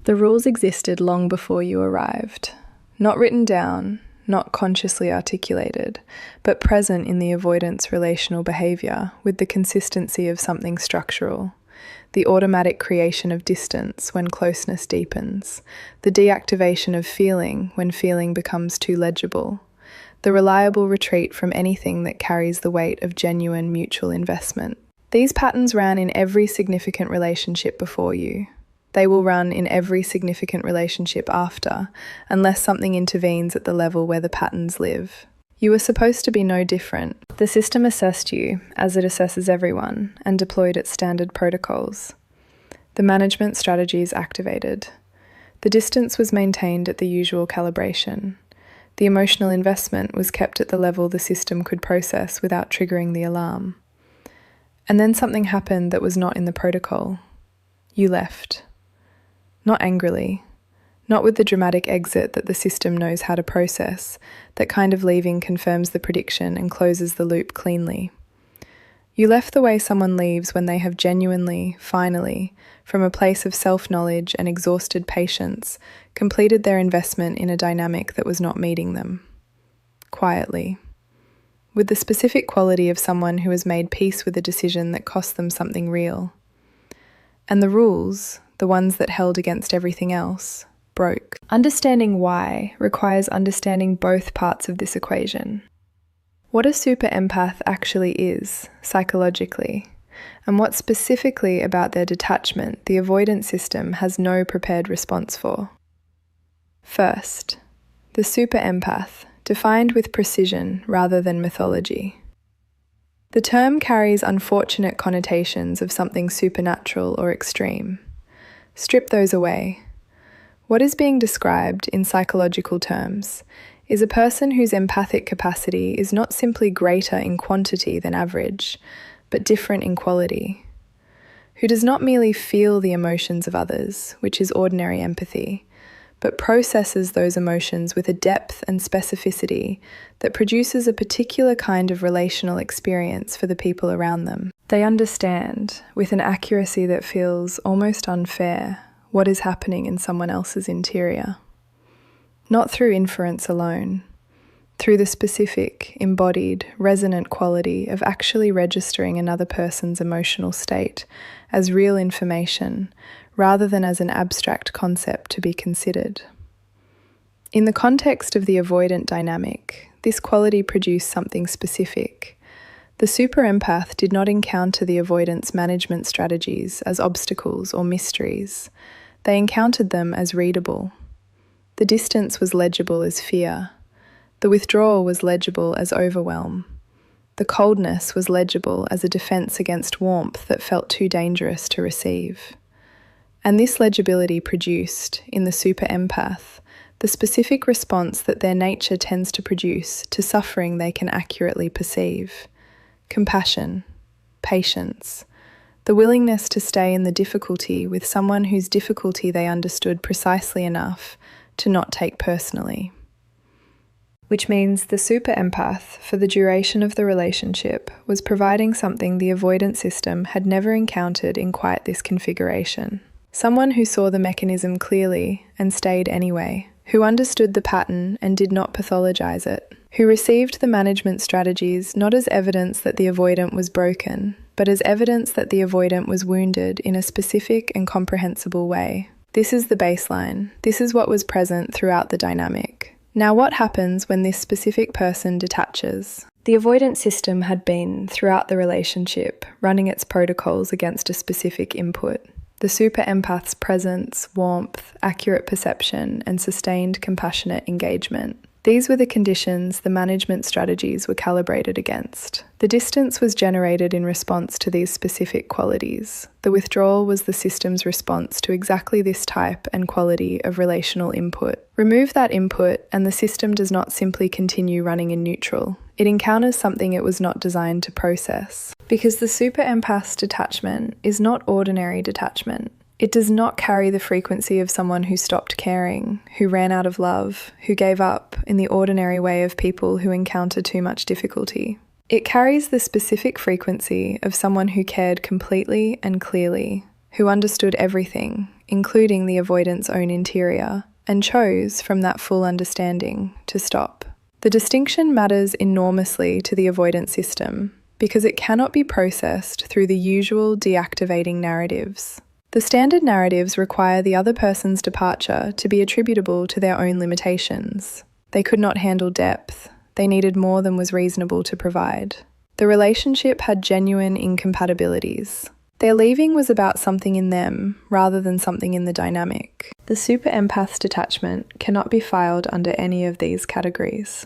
The rules existed long before you arrived. Not written down, not consciously articulated, but present in the avoidance relational behaviour with the consistency of something structural. The automatic creation of distance when closeness deepens. The deactivation of feeling when feeling becomes too legible. The reliable retreat from anything that carries the weight of genuine mutual investment. These patterns ran in every significant relationship before you. They will run in every significant relationship after, unless something intervenes at the level where the patterns live. You were supposed to be no different. The system assessed you, as it assesses everyone, and deployed its standard protocols. The management strategies activated. The distance was maintained at the usual calibration. The emotional investment was kept at the level the system could process without triggering the alarm. And then something happened that was not in the protocol. You left. Not angrily, not with the dramatic exit that the system knows how to process. That kind of leaving confirms the prediction and closes the loop cleanly. You left the way someone leaves when they have genuinely, finally, from a place of self-knowledge and exhausted patience, completed their investment in a dynamic that was not meeting them. Quietly. With the specific quality of someone who has made peace with a decision that cost them something real. And the rules, the ones that held against everything else, broke. Understanding why requires understanding both parts of this equation. What a super empath actually is, psychologically, and what specifically about their detachment the avoidance system has no prepared response for. First, the super empath, defined with precision rather than mythology. The term carries unfortunate connotations of something supernatural or extreme. Strip those away. What is being described in psychological terms is a person whose empathic capacity is not simply greater in quantity than average, but different in quality. Who does not merely feel the emotions of others, which is ordinary empathy, but processes those emotions with a depth and specificity that produces a particular kind of relational experience for the people around them. They understand, with an accuracy that feels almost unfair, what is happening in someone else's interior. Not through inference alone, through the specific, embodied, resonant quality of actually registering another person's emotional state as real information, rather than as an abstract concept to be considered. In the context of the avoidant dynamic, this quality produced something specific. The super empath did not encounter the avoidance management strategies as obstacles or mysteries. They encountered them as readable. The distance was legible as fear. The withdrawal was legible as overwhelm. The coldness was legible as a defense against warmth that felt too dangerous to receive. And this legibility produced, in the super empath, the specific response that their nature tends to produce to suffering they can accurately perceive. Compassion, patience, the willingness to stay in the difficulty with someone whose difficulty they understood precisely enough to not take personally. Which means the super empath, for the duration of the relationship, was providing something the avoidance system had never encountered in quite this configuration. Someone who saw the mechanism clearly and stayed anyway, who understood the pattern and did not pathologize it, who received the management strategies not as evidence that the avoidant was broken, but as evidence that the avoidant was wounded in a specific and comprehensible way. This is the baseline. This is what was present throughout the dynamic. Now, what happens when this specific person detaches? The avoidance system had been, throughout the relationship, running its protocols against a specific input. The super empath's presence, warmth, accurate perception, and sustained compassionate engagement. These were the conditions the management strategies were calibrated against. The distance was generated in response to these specific qualities. The withdrawal was the system's response to exactly this type and quality of relational input. Remove that input and the system does not simply continue running in neutral. It encounters something it was not designed to process. Because the super empath's detachment is not ordinary detachment. It does not carry the frequency of someone who stopped caring, who ran out of love, who gave up in the ordinary way of people who encounter too much difficulty. It carries the specific frequency of someone who cared completely and clearly, who understood everything, including the avoidant's own interior, and chose, from that full understanding, to stop. The distinction matters enormously to the avoidant system because it cannot be processed through the usual deactivating narratives. The standard narratives require the other person's departure to be attributable to their own limitations. They could not handle depth. They needed more than was reasonable to provide. The relationship had genuine incompatibilities. Their leaving was about something in them rather than something in the dynamic. The super empath's detachment cannot be filed under any of these categories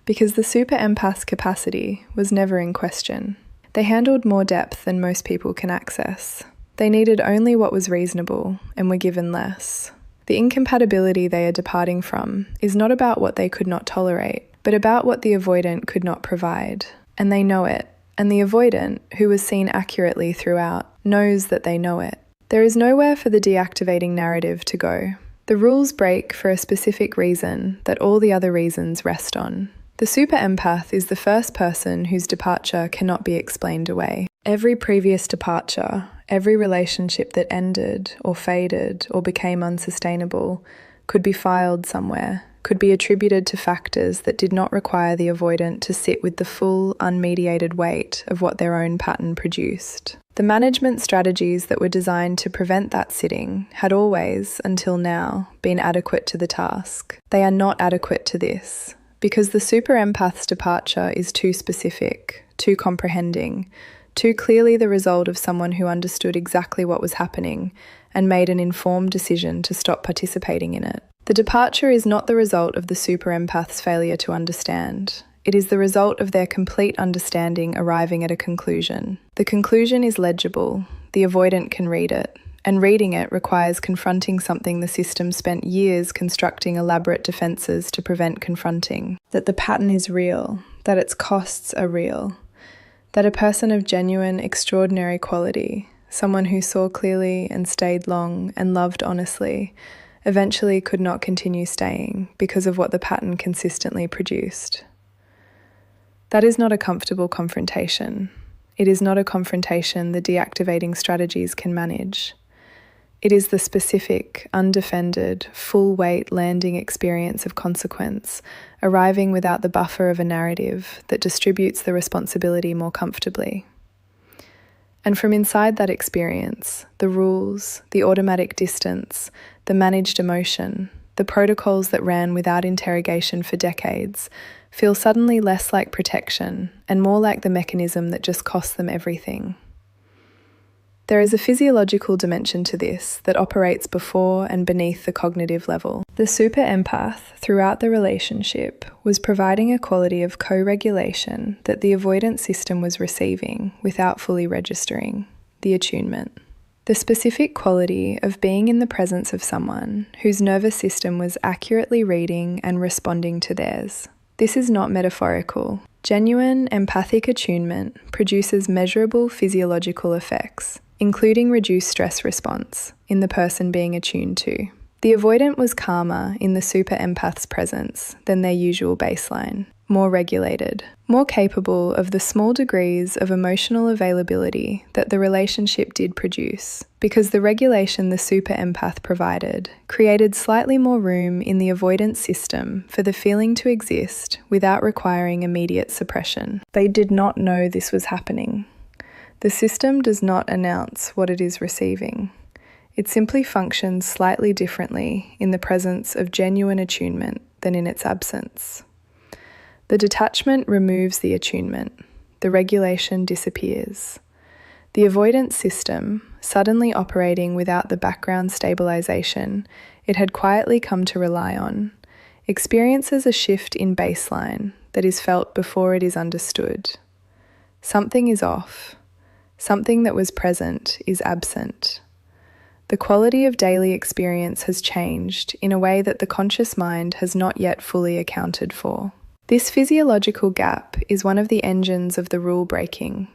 because the super empath's capacity was never in question. They handled more depth than most people can access. They needed only what was reasonable and were given less. The incompatibility they are departing from is not about what they could not tolerate, but about what the avoidant could not provide. And they know it. And the avoidant, who was seen accurately throughout, knows that they know it. There is nowhere for the deactivating narrative to go. The rules break for a specific reason that all the other reasons rest on. The super empath is the first person whose departure cannot be explained away. Every previous departure, every relationship that ended or faded or became unsustainable could be filed somewhere, could be attributed to factors that did not require the avoidant to sit with the full, unmediated weight of what their own pattern produced. The management strategies that were designed to prevent that sitting had always, until now, been adequate to the task. They are not adequate to this, because the super empath's departure is too specific, too comprehending, too clearly the result of someone who understood exactly what was happening and made an informed decision to stop participating in it. The departure is not the result of the super empath's failure to understand. It is the result of their complete understanding arriving at a conclusion. The conclusion is legible. The avoidant can read it. And reading it requires confronting something the system spent years constructing elaborate defences to prevent confronting. That the pattern is real. That its costs are real. That a person of genuine, extraordinary quality, someone who saw clearly and stayed long and loved honestly, eventually could not continue staying because of what the pattern consistently produced. That is not a comfortable confrontation. It is not a confrontation the deactivating strategies can manage. It is the specific, undefended, full-weight landing experience of consequence, arriving without the buffer of a narrative that distributes the responsibility more comfortably. And from inside that experience, the rules, the automatic distance, the managed emotion, the protocols that ran without interrogation for decades, feel suddenly less like protection and more like the mechanism that just cost them everything. There is a physiological dimension to this that operates before and beneath the cognitive level. The super empath, throughout the relationship, was providing a quality of co-regulation that the avoidance system was receiving without fully registering, the attunement. The specific quality of being in the presence of someone whose nervous system was accurately reading and responding to theirs. This is not metaphorical. Genuine empathic attunement produces measurable physiological effects, including reduced stress response in the person being attuned to. The avoidant was calmer in the super empath's presence than their usual baseline, more regulated, more capable of the small degrees of emotional availability that the relationship did produce, because the regulation the super empath provided created slightly more room in the avoidance system for the feeling to exist without requiring immediate suppression. They did not know this was happening. The system does not announce what it is receiving. It simply functions slightly differently in the presence of genuine attunement than in its absence. The detachment removes the attunement. The regulation disappears. The avoidance system, suddenly operating without the background stabilization it had quietly come to rely on, experiences a shift in baseline that is felt before it is understood. Something is off. Something that was present is absent. The quality of daily experience has changed in a way that the conscious mind has not yet fully accounted for. This physiological gap is one of the engines of the rule breaking.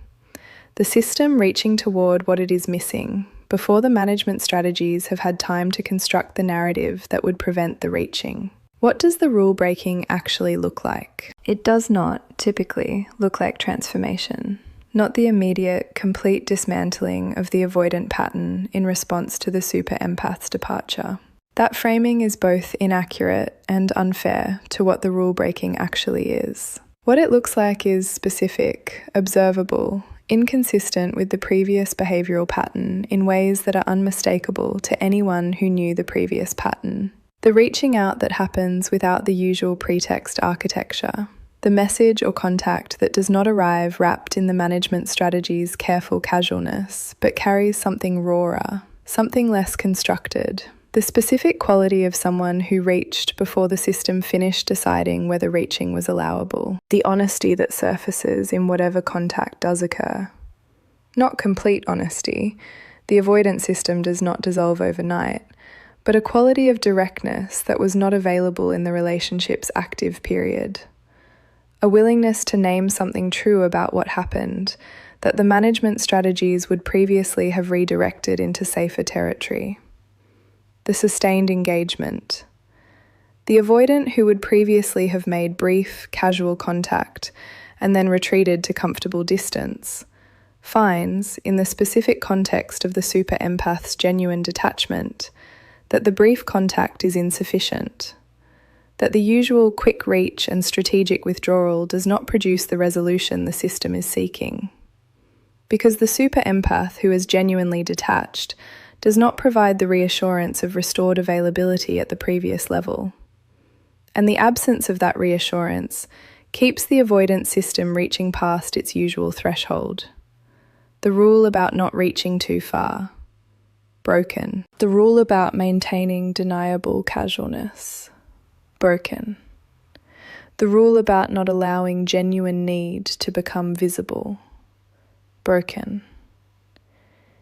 The system reaching toward what it is missing before the management strategies have had time to construct the narrative that would prevent the reaching. What does the rule breaking actually look like? It does not, typically, look like transformation. not the immediate, complete dismantling of the avoidant pattern in response to the super empath's departure. That framing is both inaccurate and unfair to what the rule breaking actually is. What it looks like is specific, observable, inconsistent with the previous behavioural pattern in ways that are unmistakable to anyone who knew the previous pattern. The reaching out that happens without the usual pretext architecture. The message or contact that does not arrive wrapped in the management strategy's careful casualness, but carries something rawer, something less constructed. The specific quality of someone who reached before the system finished deciding whether reaching was allowable. The honesty that surfaces in whatever contact does occur. Not complete honesty. The avoidance system does not dissolve overnight, but a quality of directness that was not available in the relationship's active period. A willingness to name something true about what happened, that the management strategies would previously have redirected into safer territory. The sustained engagement. The avoidant who would previously have made brief, casual contact and then retreated to comfortable distance, finds, in the specific context of the super empath's genuine detachment, that the brief contact is insufficient, that the usual quick reach and strategic withdrawal does not produce the resolution the system is seeking. Because the super empath who is genuinely detached does not provide the reassurance of restored availability at the previous level. And the absence of that reassurance keeps the avoidance system reaching past its usual threshold. The rule about not reaching too far. Broken. The rule about maintaining deniable casualness. Broken. The rule about not allowing genuine need to become visible. Broken.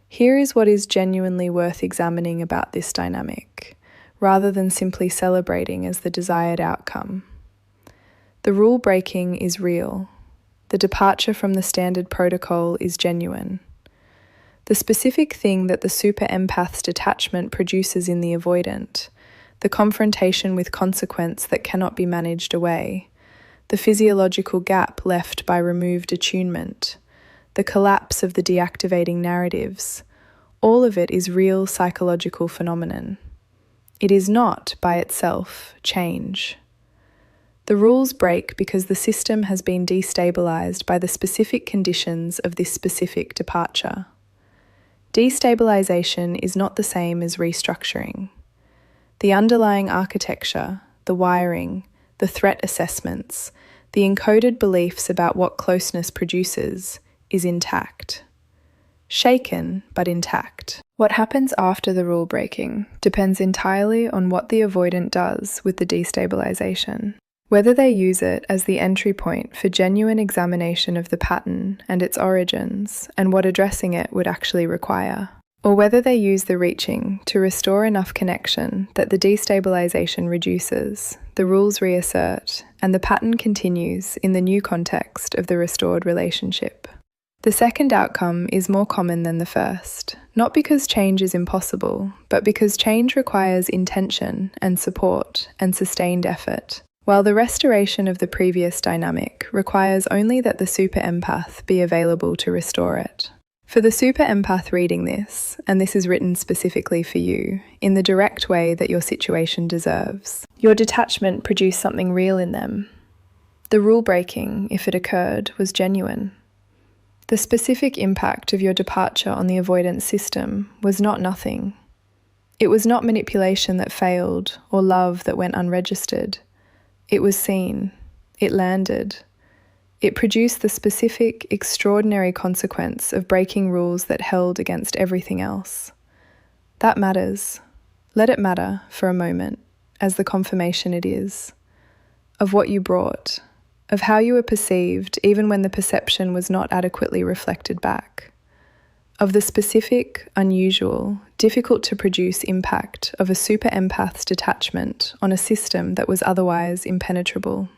Here is what is genuinely worth examining about this dynamic, rather than simply celebrating as the desired outcome. The rule breaking is real. The departure from the standard protocol is genuine. The specific thing that the super empath's detachment produces in the avoidant, the confrontation with consequence that cannot be managed away, the physiological gap left by removed attunement, the collapse of the deactivating narratives, all of it is real psychological phenomenon. It is not, by itself, change. The rules break because the system has been destabilized by the specific conditions of this specific departure. Destabilization is not the same as restructuring. The underlying architecture, the wiring, the threat assessments, the encoded beliefs about what closeness produces, is intact. Shaken, but intact. What happens after the rule breaking depends entirely on what the avoidant does with the destabilization. Whether they use it as the entry point for genuine examination of the pattern and its origins and what addressing it would actually require, or whether they use the reaching to restore enough connection that the destabilization reduces, the rules reassert, and the pattern continues in the new context of the restored relationship. The second outcome is more common than the first, not because change is impossible, but because change requires intention and support and sustained effort, while the restoration of the previous dynamic requires only that the super empath be available to restore it. For the super empath reading this, and this is written specifically for you, in the direct way that your situation deserves, your detachment produced something real in them. The rule breaking, if it occurred, was genuine. The specific impact of your departure on the avoidance system was not nothing. It was not manipulation that failed or love that went unregistered. It was seen. It landed. It produced the specific, extraordinary consequence of breaking rules that held against everything else. That matters. Let it matter for a moment, as the confirmation it is, of what you brought, of how you were perceived even when the perception was not adequately reflected back, of the specific, unusual, difficult to produce impact of a super empath's detachment on a system that was otherwise impenetrable.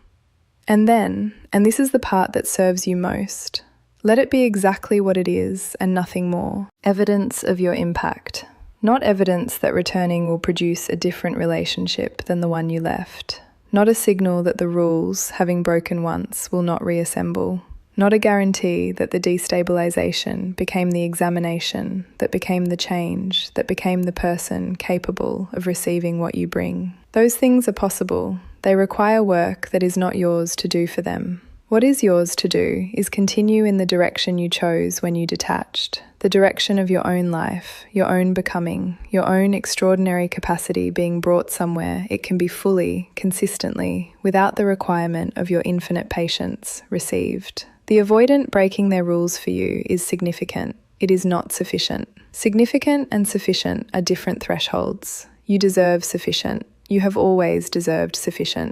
And then, and this is the part that serves you most, let it be exactly what it is and nothing more. Evidence of your impact, not evidence that returning will produce a different relationship than the one you left. Not a signal that the rules, having broken once, will not reassemble. not a guarantee that the destabilization became the examination, that became the change, that became the person capable of receiving what you bring. Those things are possible. They require work that is not yours to do for them. What is yours to do is continue in the direction you chose when you detached, the direction of your own life, your own becoming, your own extraordinary capacity being brought somewhere it can be fully, consistently, without the requirement of your infinite patience, received. The avoidant breaking their rules for you is significant. It is not sufficient. Significant and sufficient are different thresholds. You deserve sufficient. You have always deserved sufficient.